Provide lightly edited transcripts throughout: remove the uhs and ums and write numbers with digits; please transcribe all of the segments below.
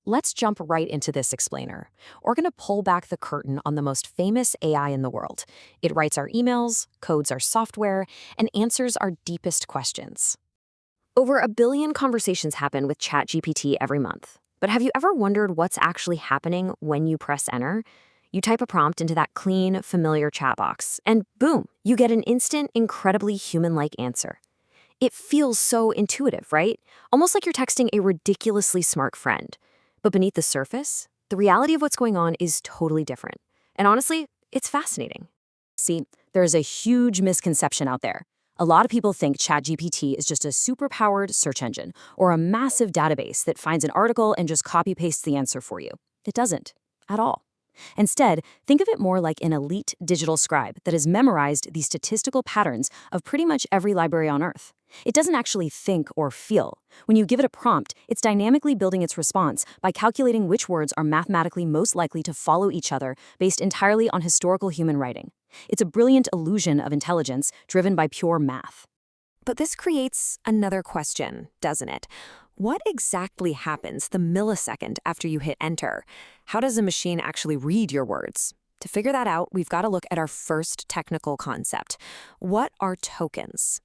Let's jump right into this explainer. We're going to pull back the curtain on the most famous AI in the world. It writes our emails, codes our software, and answers our deepest questions. Over 1 billion conversations happen with ChatGPT every month. But have you ever wondered what's actually happening when you press enter? You type a prompt into that clean, familiar chat box, and boom, you get an instant, incredibly human-like answer. It feels so intuitive, right? Almost like you're texting a ridiculously smart friend. But beneath the surface, the reality of what's going on is totally different. And honestly, it's fascinating. See, there's a huge misconception out there. A lot of people think ChatGPT is just a super-powered search engine or a massive database that finds an article and just copy-pastes the answer for you. It doesn't, at all. Instead, think of it more like an elite digital scribe that has memorized the statistical patterns of pretty much every library on Earth. It doesn't actually think or feel. When you give it a prompt, it's dynamically building its response by calculating which words are mathematically most likely to follow each other based entirely on historical human writing. It's a brilliant illusion of intelligence driven by pure math. But this creates another question, doesn't it? What exactly happens the millisecond after you hit enter? How does a machine actually read your words? To figure that out, we've got to look at our first technical concept. What are tokens?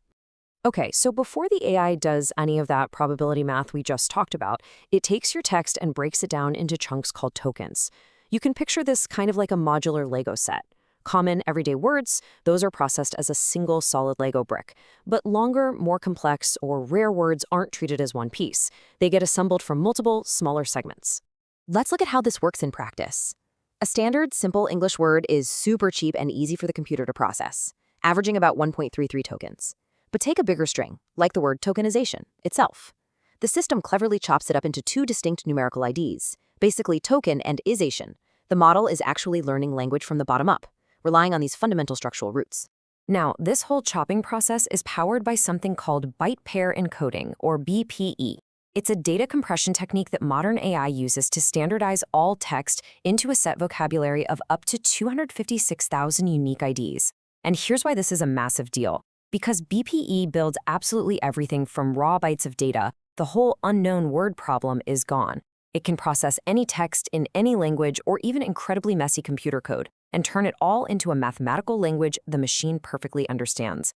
Okay, so before the AI does any of that probability math we just talked about, it takes your text and breaks it down into chunks called tokens. You can picture this kind of like a modular Lego set. Common, everyday words, those are processed as a single solid Lego brick. But longer, more complex, or rare words aren't treated as one piece. They get assembled from multiple, smaller segments. Let's look at how this works in practice. A standard, simple English word is super cheap and easy for the computer to process, averaging about 1.33 tokens. But take a bigger string, like the word tokenization itself. The system cleverly chops it up into 2 distinct numerical IDs, basically token and isation. The model is actually learning language from the bottom up, relying on these fundamental structural roots. Now, this whole chopping process is powered by something called byte pair encoding, or BPE. It's a data compression technique that modern AI uses to standardize all text into a set vocabulary of up to 256,000 unique IDs. And here's why this is a massive deal. Because BPE builds absolutely everything from raw bytes of data, the whole unknown word problem is gone. It can process any text in any language or even incredibly messy computer code and turn it all into a mathematical language the machine perfectly understands.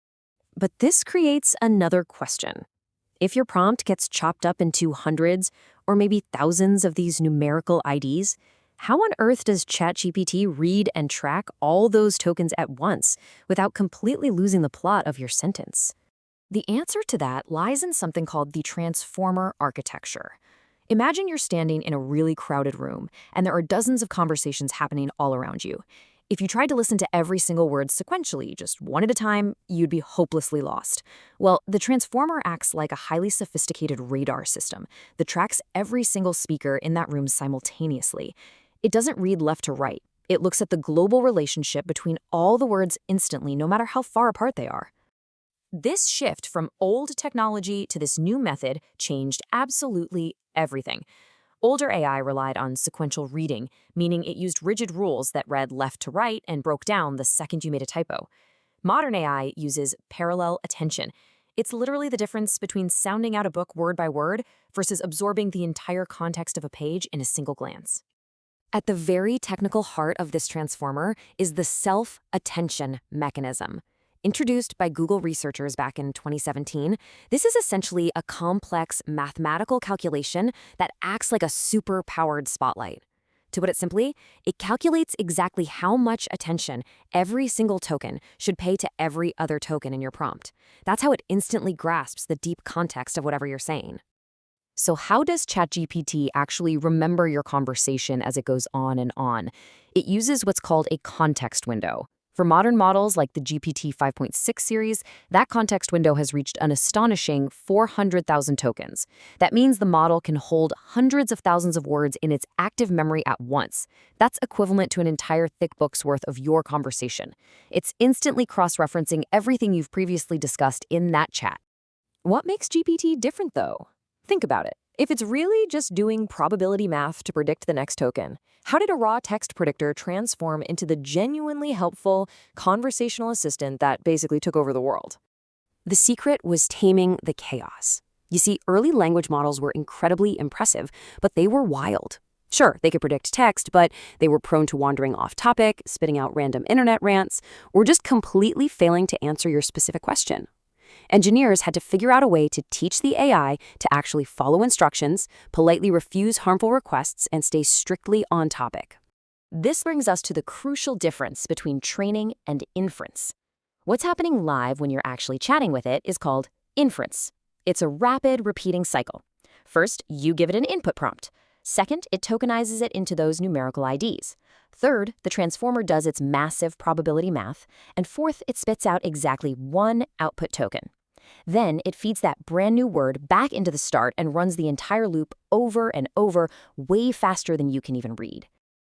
But this creates another question. If your prompt gets chopped up into hundreds or maybe thousands of these numerical IDs, how on earth does ChatGPT read and track all those tokens at once without completely losing the plot of your sentence? The answer to that lies in something called the transformer architecture. Imagine you're standing in a really crowded room, and there are dozens of conversations happening all around you. If you tried to listen to every single word sequentially, just one at a time, you'd be hopelessly lost. Well, the transformer acts like a highly sophisticated radar system that tracks every single speaker in that room simultaneously. It doesn't read left to right. It looks at the global relationship between all the words instantly, no matter how far apart they are. This shift from old technology to this new method changed absolutely everything. Older AI relied on sequential reading, meaning it used rigid rules that read left to right and broke down the second you made a typo. Modern AI uses parallel attention. It's literally the difference between sounding out a book word by word versus absorbing the entire context of a page in a single glance. At the very technical heart of this transformer is the self-attention mechanism. Introduced by Google researchers back in 2017, this is essentially a complex mathematical calculation that acts like a super-powered spotlight. To put it simply, it calculates exactly how much attention every single token should pay to every other token in your prompt. That's how it instantly grasps the deep context of whatever you're saying. So how does ChatGPT actually remember your conversation as it goes on and on? It uses what's called a context window. For modern models like the GPT 5.6 series, that context window has reached an astonishing 400,000 tokens. That means the model can hold hundreds of thousands of words in its active memory at once. That's equivalent to an entire thick book's worth of your conversation. It's instantly cross-referencing everything you've previously discussed in that chat. What makes GPT different, though? Think about it. If it's really just doing probability math to predict the next token, how did a raw text predictor transform into the genuinely helpful conversational assistant that basically took over the world? The secret was taming the chaos. You see, early language models were incredibly impressive, but they were wild. Sure, they could predict text, but they were prone to wandering off topic, spitting out random internet rants, or just completely failing to answer your specific question. Engineers had to figure out a way to teach the AI to actually follow instructions, politely refuse harmful requests, and stay strictly on topic. This brings us to the crucial difference between training and inference. What's happening live when you're actually chatting with it is called inference. It's a rapid, repeating cycle. First, you give it an input prompt. Second, it tokenizes it into those numerical IDs. Third, the transformer does its massive probability math. And fourth, it spits out exactly one output token. Then it feeds that brand new word back into the start and runs the entire loop over and over, way faster than you can even read.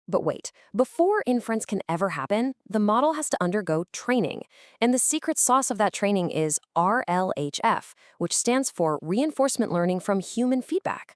But wait, before inference can ever happen, the model has to undergo training. And the secret sauce of that training is RLHF, which stands for Reinforcement Learning from Human Feedback.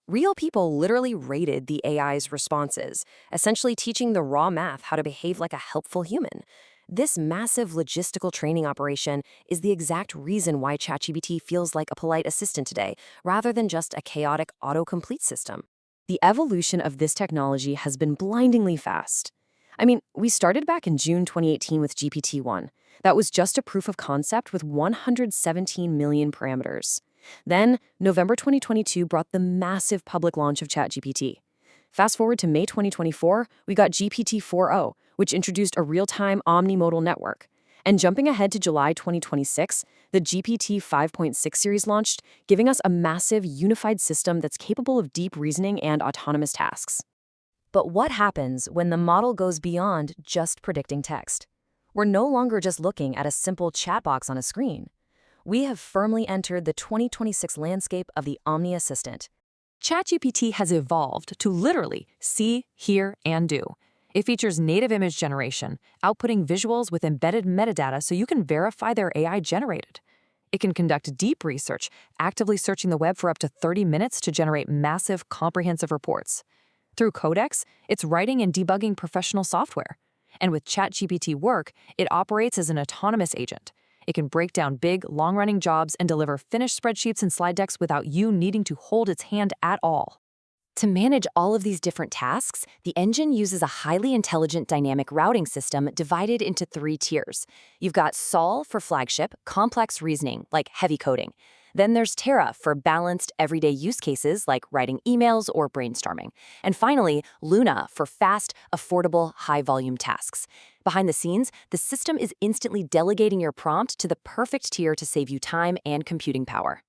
Real people literally rated the AI's responses, essentially teaching the raw math how to behave like a helpful human. This massive logistical training operation is the exact reason why ChatGPT feels like a polite assistant today, rather than just a chaotic autocomplete system. The evolution of this technology has been blindingly fast. I mean, we started back in June 2018 with GPT-1. That was just a proof of concept with 117 million parameters. Then, November 2022 brought the massive public launch of ChatGPT. Fast forward to May 2024, we got GPT-4o, which introduced a real-time omnimodal network. And jumping ahead to July 2026, the GPT 5.6 series launched, giving us a massive, unified system that's capable of deep reasoning and autonomous tasks. But what happens when the model goes beyond just predicting text? We're no longer just looking at a simple chat box on a screen. We have firmly entered the 2026 landscape of the Omni Assistant. ChatGPT has evolved to literally see, hear, and do. It features native image generation, outputting visuals with embedded metadata so you can verify they're AI-generated. It can conduct deep research, actively searching the web for up to 30 minutes to generate massive, comprehensive reports. Through Codex, it's writing and debugging professional software. And with ChatGPT Work, it operates as an autonomous agent. It can break down big, long-running jobs and deliver finished spreadsheets and slide decks without you needing to hold its hand at all. To manage all of these different tasks, the engine uses a highly intelligent dynamic routing system divided into 3 tiers. You've got Sol for flagship, complex reasoning, like heavy coding. Then there's Terra for balanced, everyday use cases, like writing emails or brainstorming. And finally, Luna for fast, affordable, high-volume tasks. Behind the scenes, the system is instantly delegating your prompt to the perfect tier to save you time and computing power.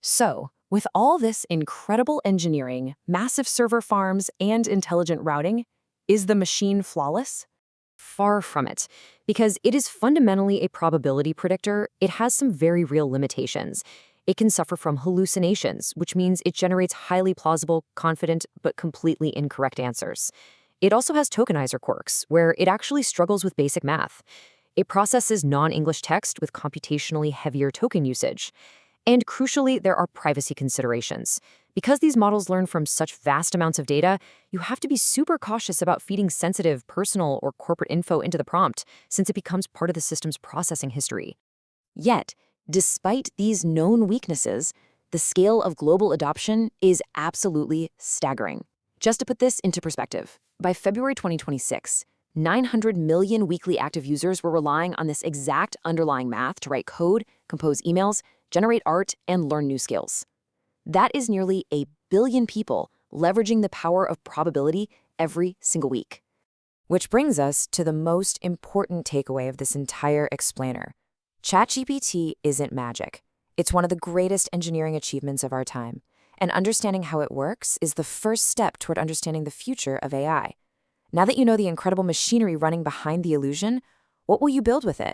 So, with all this incredible engineering, massive server farms, and intelligent routing, is the machine flawless? Far from it. Because it is fundamentally a probability predictor, it has some very real limitations. It can suffer from hallucinations, which means it generates highly plausible, confident, but completely incorrect answers. It also has tokenizer quirks, where it actually struggles with basic math. It processes non-English text with computationally heavier token usage. And crucially, there are privacy considerations. Because these models learn from such vast amounts of data, you have to be super cautious about feeding sensitive, personal, or corporate info into the prompt, since it becomes part of the system's processing history. Yet, despite these known weaknesses, the scale of global adoption is absolutely staggering. Just to put this into perspective, by February 2026, 900 million weekly active users were relying on this exact underlying math to write code, compose emails, generate art, and learn new skills. That is nearly 1 billion people leveraging the power of probability every single week. Which brings us to the most important takeaway of this entire explainer. ChatGPT isn't magic. It's one of the greatest engineering achievements of our time. And understanding how it works is the first step toward understanding the future of AI. Now that you know the incredible machinery running behind the illusion, what will you build with it?